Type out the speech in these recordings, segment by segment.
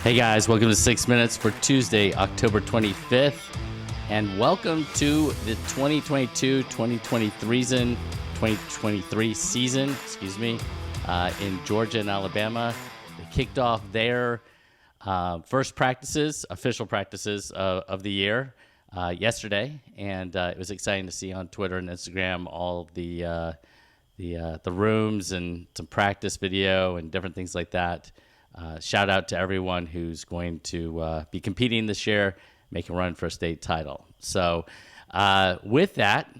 Hey guys, welcome to 6 Minutes for Tuesday, October 25th, and welcome to the 2022-2023 season, in Georgia and Alabama. They kicked off their first practices, official practices of the year yesterday, and it was exciting to see on Twitter and Instagram all of the rooms and some practice video and different things like that. Shout out to everyone who's going to be competing this year, making a run for a state title. So with that,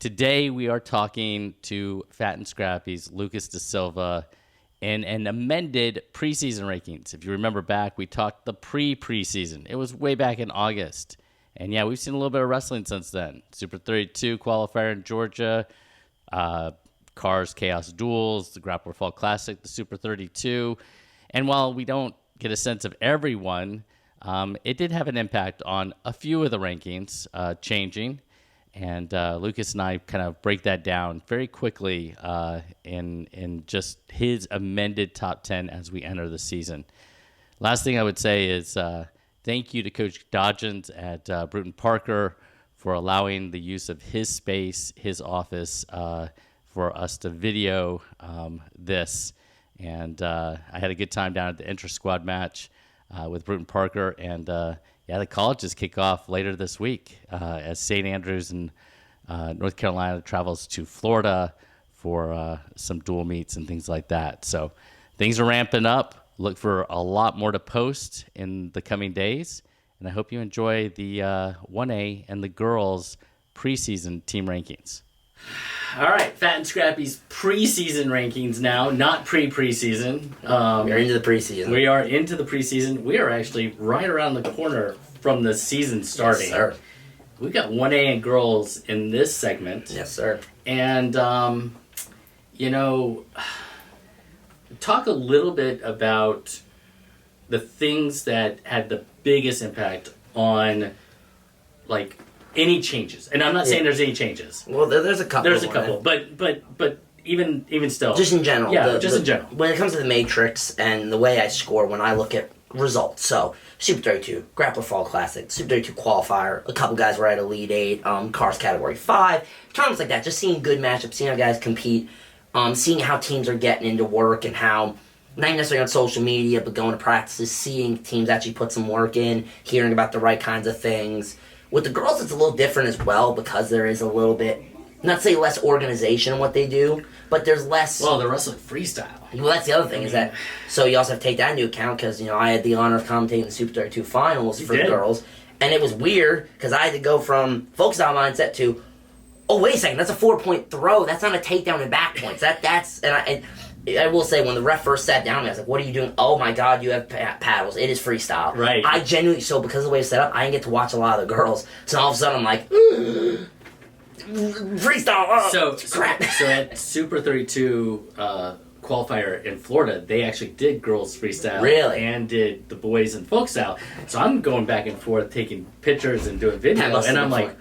today we are talking to Fat and Scrappy's Lucas Da Silva in an amended preseason rankings. If you remember back, we talked the preseason. It was way back in August. And yeah, we've seen a little bit of wrestling since then. Super 32 qualifier in Georgia, Cars Chaos Duels, the Grappler Fall Classic, the Super 32. And while we don't get a sense of everyone, it did have an impact on a few of the rankings changing. And Lucas and I kind of break that down very quickly in just his amended top 10 as we enter the season. Last thing I would say is thank you to Coach Dodgens at Bruton Parker for allowing the use of his space, his office, for us to video this. And I had a good time down at the intra-squad match with Bruton Parker. And, the colleges kick off later this week as St. Andrews in North Carolina travels to Florida for some dual meets and things like that. So things are ramping up. Look for a lot more to post in the coming days. And I hope you enjoy the 1A and the girls' preseason team rankings. All right, Fat and Scrappy's preseason rankings now, not preseason. We're into the preseason. We are into the preseason. We are actually right around the corner from the season starting. Yes, sir. We've got 1A and girls in this segment. Yes, sir. And, talk a little bit about the things that had the biggest impact on, like, any changes. And I'm not saying there's any changes. Well, there's a couple. There's a couple, but even still. Just in general. Yeah, in general. When it comes to the matrix and the way I score when I look at results. So, Super 32, Grappler Fall Classic, Super 32 Qualifier, a couple guys were at Elite 8, Cars Category 5, tournaments like that. Just seeing good matchups, seeing how guys compete, seeing how teams are getting into work and how, not necessarily on social media, but going to practices, seeing teams actually put some work in, hearing about the right kinds of things. With the girls, it's a little different as well because there is a little bit, not to say less organization in what they do, but there's less... Well, they're wrestling freestyle. Well, that's the other thing is that... So you also have to take that into account because, I had the honor of commentating the Super 32 finals for the girls, and it was weird because I had to go from folk style mindset to, oh, wait a second, that's a 4-point throw. That's not a takedown and back points. And I will say, when the ref first sat down, I was like, what are you doing? Oh my God, you have paddles. It is freestyle. Right. I genuinely, so because of the way it's set up, I didn't get to watch a lot of the girls. So all of a sudden I'm like, freestyle, crap. So at Super 32 qualifier in Florida, they actually did girls freestyle. Really? And did the boys in folk style. So I'm going back and forth, taking pictures and doing video, and I'm like,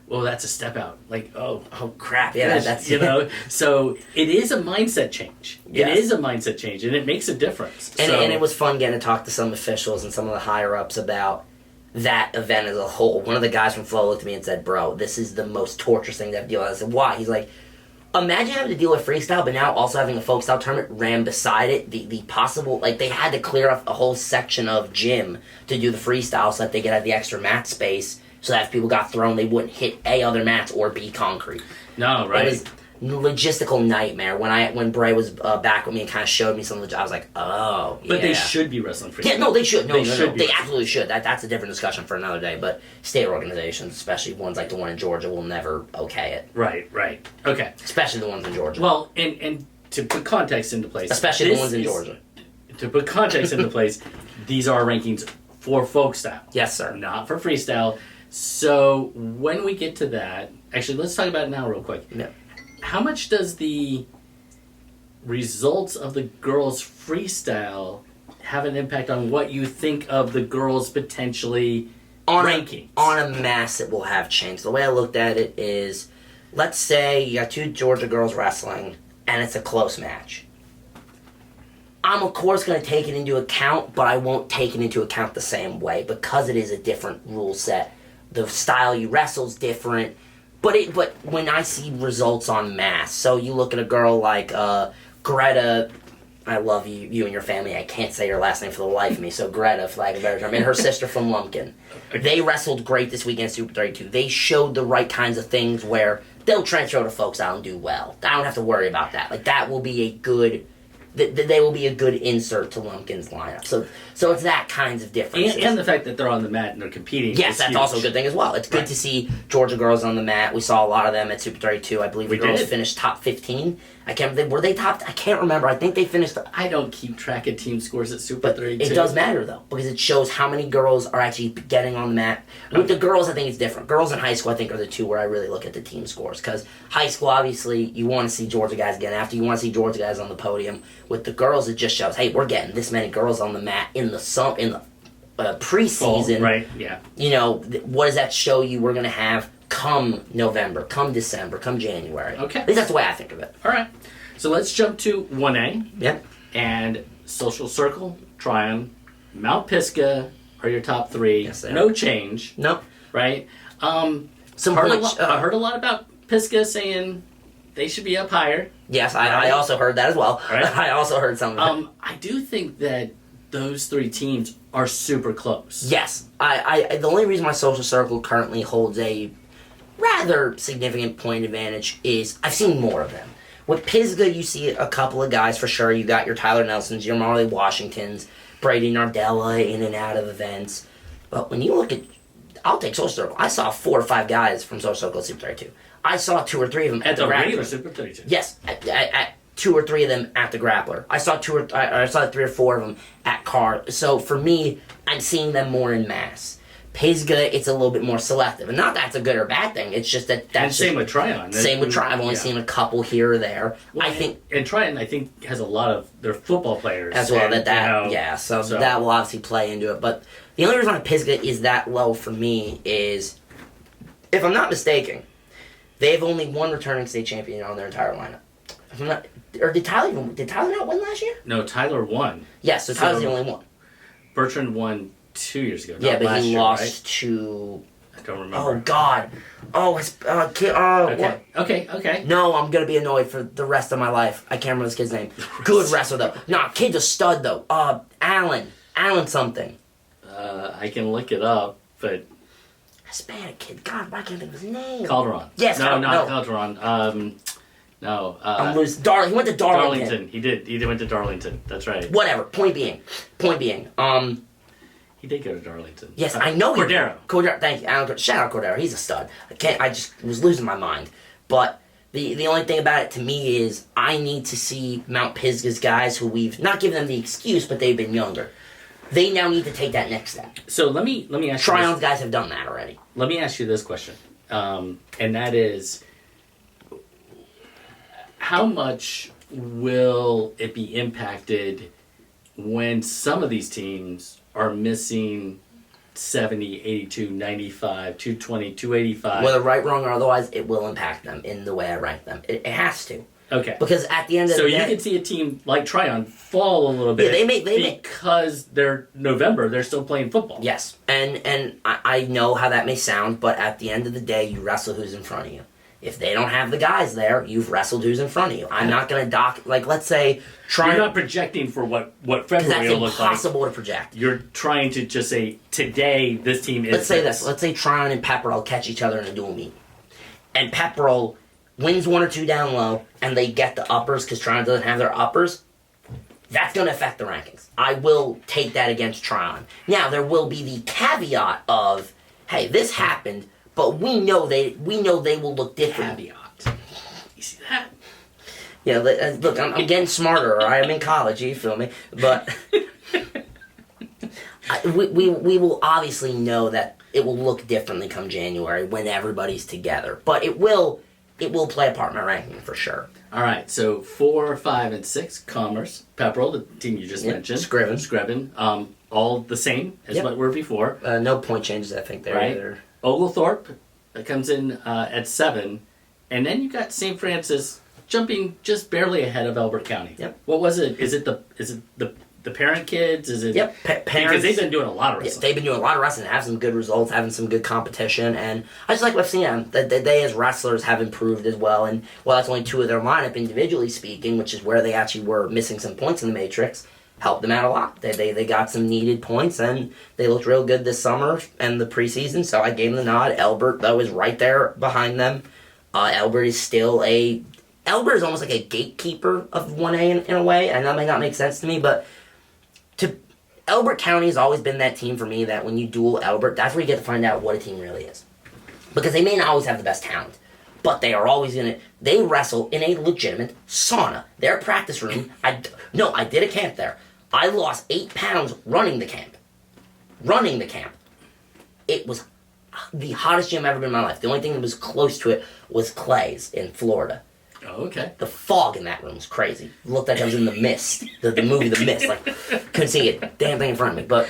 well, that's a step out. Like, oh crap. Yeah, that's So it is a mindset change. Yes. It is a mindset change, and it makes a difference. And it was fun getting to talk to some officials and some of the higher ups about that event as a whole. One of the guys from Flow looked at me and said, "Bro, this is the most torturous thing to have to deal with." I said, "Why?" He's like, "Imagine having to deal with freestyle, but now also having a folk style tournament ran beside it. The possible, like, they had to clear off a whole section of gym to do the freestyle so that they could have the extra mat space." So that if people got thrown, they wouldn't hit A, other mats, or B, concrete. No, right. It was a logistical nightmare. When Bray was back with me and kind of showed me some of the, I was like, oh, yeah. But they should be wrestling freestyle. Yeah, no, they should. No, They absolutely should. That's a different discussion for another day. But state organizations, especially ones like the one in Georgia, will never okay it. Right. Okay. Especially the ones in Georgia. Well, and to put context into place. Especially the ones in Georgia. To put context into place, these are rankings for folk style. Yes, sir. Not for freestyle. So when we get to that, actually, let's talk about it now real quick. Yeah. How much does the results of the girls' freestyle have an impact on what you think of the girls' potentially rankings? On a mass, it will have changed. The way I looked at it is, let's say you got two Georgia girls wrestling, and it's a close match. I'm of course going to take it into account, but I won't take it into account the same way because it is a different rule set. The style you wrestle's different, but when I see results on mass, so you look at a girl like Greta. I love you and your family. I can't say your last name for the life of me. So Greta, for lack of a better term, and her sister from Lumpkin. They wrestled great this weekend, Super 32. They showed the right kinds of things where they'll transfer to folks out and do well. I don't have to worry about that. Like that will be a good. They will be a good insert to Lumpkin's lineup. So it's that kinds of differences. And the fact that they're on the mat and they're competing. Yes, that's huge. also a good thing as well. It's good to see Georgia girls on the mat. We saw a lot of them at Super 32. I believe the girls finished top 15. I can't. Were they top? I can't remember. I think they finished. I don't keep track of team scores at Super 32. It does matter though because it shows how many girls are actually getting on the mat. With the girls, I think it's different. Girls in high school, I think, are the two where I really look at the team scores because high school, obviously, you want to see Georgia guys getting after. You want to see Georgia guys on the podium. With the girls, it just shows, hey, we're getting this many girls on the mat in the preseason. Fall, right? Yeah. You know, what does that show you? We're gonna have come November, come December, come January. Okay. At least that's the way I think of it. All right. So let's jump to 1A. Yep. And Social Circle, Tryon, Mount Pisgah are your top three. Yes, they are. No change. Nope. Right? Some I points. heard a lot about Pisgah saying they should be up higher. Yes, I also heard that as well. Right. I also heard some of it. I do think that those three teams are super close. Yes. I the only reason my Social Circle currently holds a rather significant point advantage is I've seen more of them. With Pisgah, you see a couple of guys for sure. You got your Tyler Nelsons, your Marley Washingtons, Brady Nardella in and out of events. But when you look at, I'll take Social Circle. I saw 4 or 5 guys from Social Circle at Super 32. I saw 2 or 3 of them At the regular Grappler. Super 32. Yes, at 2 or 3 of them at the Grappler. I saw 3 or 4 of them at Car. So for me, I'm seeing them more in mass. Pisgah, it's a little bit more selective, and not that it's a good or bad thing. It's just that that's And same with Tryon. Same with Tryon. I've only seen a couple here or there. Well, I think and Tryon, I think, has a lot of their football players as well. and, So that will obviously play into it. But the only reason why Pisgah is that low for me is, if I'm not mistaken, they have only one returning state champion on their entire lineup. If I'm not, or did Tyler not win last year? No, Tyler won. Yes, so Tyler's the only one. Bertrand won 2 years ago. Yeah, not but last he year, lost right? to. I don't remember. Oh God! Oh, it's Okay. what? Okay. No, I'm gonna be annoyed for the rest of my life. I can't remember this kid's name. Good wrestler though. Nah, kid's a stud though. Allen something. I can look it up, but Hispanic kid. God, why can't I think of his name? Calderon. Yes, no, not no. Calderon. No. I'm losing. He went to Darlington. Darlington. He did went to Darlington. That's right. Whatever. Point being. He did go to Darlington. Yes, I know. Cordero. Cordero. Thank you. Shout out Cordero. He's a stud. I just was losing my mind. But the only thing about it to me is I need to see Mount Pisgah's guys who we've not given them the excuse, but they've been younger. They now need to take that next step. So let me ask Tryon's guys have done that already. Let me ask you this question, and that is, how much will it be impacted when some of these teams are missing 70, 82, 95, 220, 285? Whether right, wrong, or otherwise, it will impact them in the way I rank them. It has to. Okay. Because at the end of So the you day... can see a team like Tryon fall a little bit because they're November, they're still playing football. Yes. And I know how that may sound, but at the end of the day, you wrestle who's in front of you. If they don't have the guys there, you've wrestled who's in front of you. I'm not going to let's say... You're not projecting for what February will look like. That's impossible to project. You're trying to just say, today, this team is... Let's say this. Let's say Tryon and Pepperell catch each other in a dual meet. And Pepperell wins 1 or 2 down low, and they get the uppers because Tryon doesn't have their uppers. That's going to affect the rankings. I will take that against Tryon. Now, there will be the caveat of, hey, this happened, but we know they will look different. Caveat. You see that? Yeah, look, I'm getting smarter. All right? I'm in college. You feel me? But we will obviously know that it will look differently come January when everybody's together. But it will play a part in my ranking for sure. All right, so 4, 5, and 6, Commerce, Pepperell, the team you just mentioned. Scriven. All the same as what were before. No point changes, I think, there right? either. Oglethorpe that comes in at 7. And then you got St. Francis jumping just barely ahead of Elbert County. Yep. What was it? Is it the parent kids? Is it? Yep. Parents. Because they've been doing a lot of wrestling. They've been doing a lot of wrestling, having some good results, having some good competition, and I just like what I've seen them. They as wrestlers have improved as well, and while that's only two of their lineup individually speaking, which is where they actually were missing some points in the Matrix, helped them out a lot. They got some needed points, and they looked real good this summer and the preseason, so I gave them the nod. Elbert, though, is right there behind them. Elbert is almost like a gatekeeper of 1A in a way. I know that may not make sense to me, but Elbert County has always been that team for me that when you duel Elbert, that's where you get to find out what a team really is. Because they may not always have the best talent, but they are always they wrestle in a legitimate sauna. Their practice room, I did a camp there. I lost 8 pounds running the camp. It was the hottest gym I've ever been in my life. The only thing that was close to it was Clay's in Florida. Oh, okay. The fog in that room was crazy. It looked like I was in The Mist, the movie The Mist. Like, couldn't see it, damn thing in front of me. But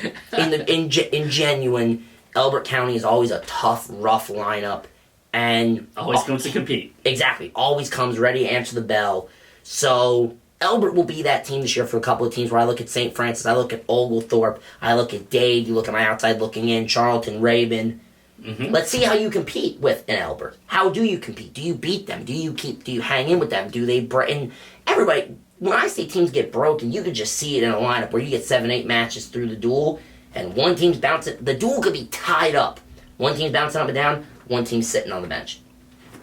in genuine, Elbert County is always a tough, rough lineup, and always comes to compete. Exactly, always comes ready to answer the bell. So Elbert will be that team this year for a couple of teams. Where I look at St. Francis, I look at Oglethorpe, I look at Dade. You look at my outside looking in, Charlton, Rabun. Mm-hmm. Let's see how you compete with an Elbert. How do you compete? Do you beat them? Do you hang in with them? Do they and everybody, when I say teams get broken, you could just see it in a lineup where you get 7-8 matches through the duel, and one team's bouncing. The duel could be tied up. One team's bouncing up and down, one team's sitting on the bench.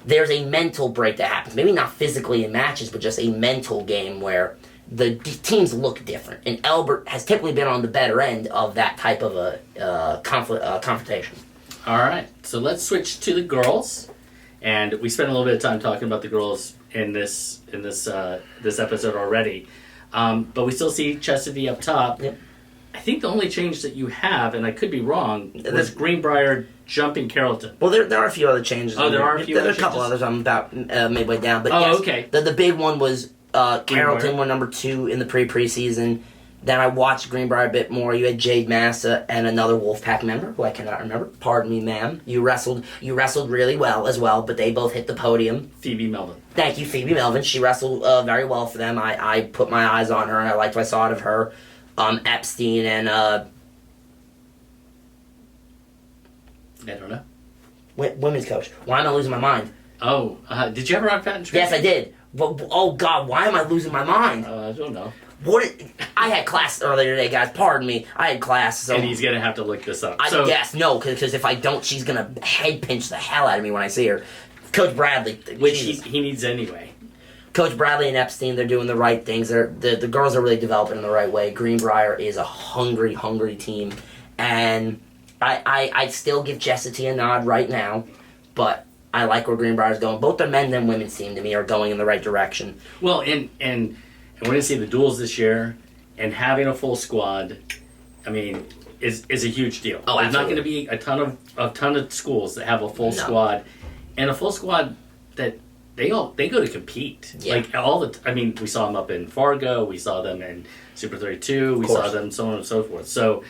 There's a mental break that happens. Maybe not physically in matches, but just a mental game where the teams look different. And Elbert has typically been on the better end of that type of a confrontation. All right, so let's switch to the girls, and we spent a little bit of time talking about the girls in this episode already, but we still see Chestatee up top. Yep. I think the only change that you have, and I could be wrong, was Greenbrier jumping Carrollton. Well, there are a few other changes. Oh, there are a few. There are a couple others. I'm about midway down, but yes, okay. The the big one was Carrollton were number 2 in the preseason. Then I watched Greenbrier a bit more. You had Jade Massa and another Wolfpack member who I cannot remember. Pardon me, ma'am. You wrestled really well as well, but they both hit the podium. Phoebe Melvin. Thank you, Phoebe Melvin. She wrestled very well for them. I put my eyes on her and I liked what I saw out of her. Epstein and I don't know. Women's coach. Why am I losing my mind? Oh, did you ever run Fat and Scrappy? Yes, I did. But, oh God, why am I losing my mind? I don't know. I had class earlier today, guys. Pardon me. I had class. So and he's going to have to look this up. Yes, no, because if I don't, she's going to head pinch the hell out of me when I see her. Coach Bradley. Which he needs anyway. Coach Bradley and Epstein, they're doing the right things. The girls are really developing in the right way. Greenbrier is a hungry, hungry team. And I still give Chestatee a nod right now, but I like where Greenbrier's going. Both the men's and women's team, to me, are going in the right direction. Well, and we're going to see the duels this year, and having a full squad, I mean, is a huge deal. Oh, There's not going to be a ton of schools that have a full squad, and a full squad that they go to compete. Yeah. Like we saw them up in Fargo, we saw them in Super 32, we saw them so on and so forth. So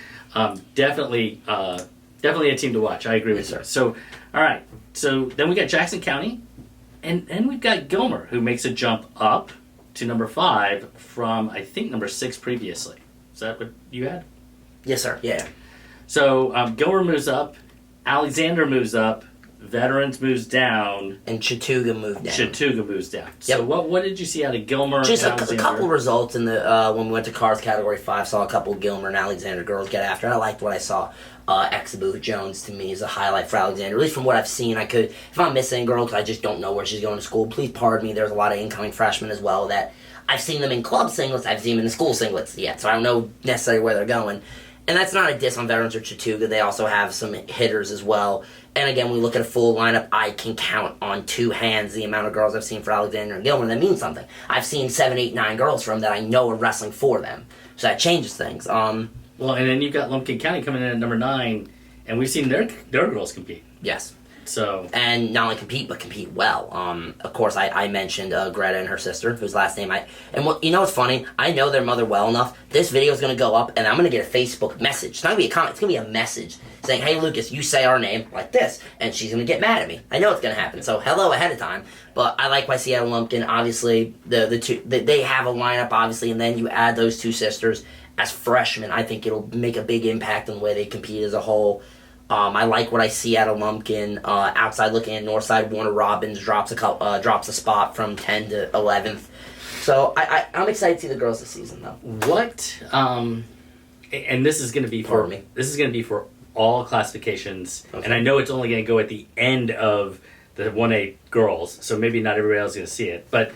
definitely a team to watch. I agree with you. So all right, so then we got Jackson County, and we've got Gilmer, who makes a jump up to number 5 from, I think, number 6 previously. Is that what you had? Yes, sir. Yeah. So Gilmer moves up, Alexander moves up, Veterans moves down, and Chattooga moved down. Yep. So what did you see out of Gilmer? Just and a couple results in the when we went to Cars Category 5. Saw a couple of Gilmer and Alexander girls get after. I liked what I saw. Exabu Jones to me is a highlight for Alexander. At least from what I've seen, I could, if I'm missing a girl because I just don't know where she's going to school, please pardon me. There's a lot of incoming freshmen as well that I've seen them in club singlets. I've seen them in the school singlets yet, so I don't know necessarily where they're going. And that's not a diss on Veterans or Chattooga. They also have some hitters as well. And again, when we look at a full lineup, I can count on 2 hands the amount of girls I've seen for Alexander and Gilmer. That means something. I've seen 7, 8, 9 girls from that I know are wrestling for them. So that changes things. Well, and then you've got Lumpkin County coming in at number 9, and we've seen their girls compete. Yes. So and not only compete but compete well. Of course, I mentioned Greta and her sister, whose last name and what you know what's funny? I know their mother well enough. This video is gonna go up, and I'm gonna get a Facebook message. It's not gonna be a comment. It's gonna be a message saying, "Hey Lucas, you say our name like this," and she's gonna get mad at me. I know it's gonna happen. So hello ahead of time. But I like why Seattle Lumpkin. Obviously, they have a lineup, obviously, and then you add those two sisters as freshmen. I think it'll make a big impact on the way they compete as a whole. I like what I see out of Lumpkin. Outside looking at Northside, Warner Robbins drops a spot from 10 to 11th. So I'm excited to see the girls this season, though. what? And this is going to be for me. This is going to be for all classifications, Okay. and I know it's only going to go at the end of the 1A girls, so maybe not everybody else is going to see it. But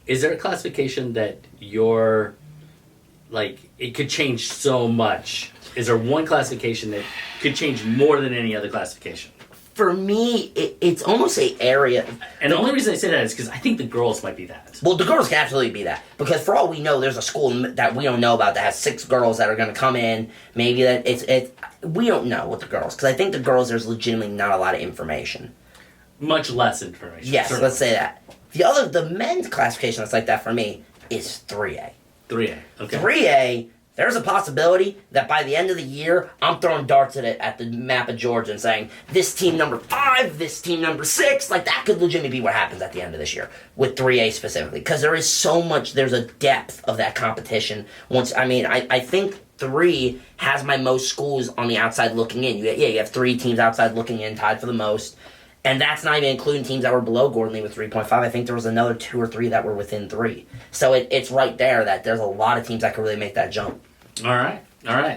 is there a classification that you're like it could change so much? Is there one classification that could change more than any other classification? For me, it's almost an area. And the only reason I say that is because I think the girls might be that. Well, the girls can absolutely be that. Because for all we know, there's a school that we don't know about that has 6 girls that are going to come in. Maybe that we don't know with the girls. Because I think the girls, there's legitimately not a lot of information. Much less information. Yes, certainly. let's say that. The men's classification that's like that for me is 3A. 3A. Okay. 3A, there's a possibility that by the end of the year, I'm throwing darts at the map of Georgia and saying, this team number 5, this team number 6, like that could legitimately be what happens at the end of this year, with 3A specifically. Because there is so much, there's a depth of that competition. I think 3 has my most schools on the outside looking in. You have 3 teams outside looking in, tied for the most. And that's not even including teams that were below Gordon Lee with 3.5. I think there was another 2 or 3 that were within 3. So it's right there that there's a lot of teams that could really make that jump. All right.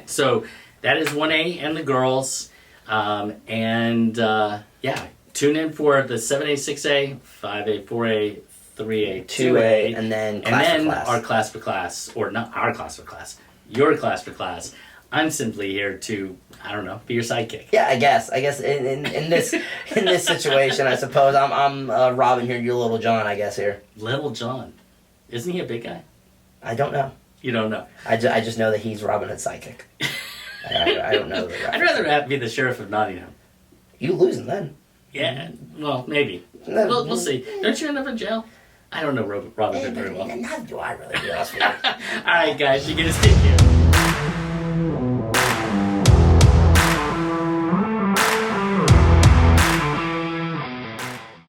So that is 1A and the girls. Tune in for the 7A, 6A, 5A, 4A, 3A, 2A. And then our class for class. Or not our class for class. Your class for class. I'm simply here to, I don't know, be your sidekick. Yeah, I guess in this situation, I suppose I'm Robin here, you're Little John, I guess here. Little John, isn't he a big guy? I don't know. You don't know. I just know that he's Robin Hood's sidekick. I don't know. I'd rather be the sheriff of Nottingham. You losing then? Yeah, well, maybe. We'll see. Don't you end up in jail? I don't know Robin Hood very well. Neither do I really, to be honest with you. All right, guys, you get a stick here.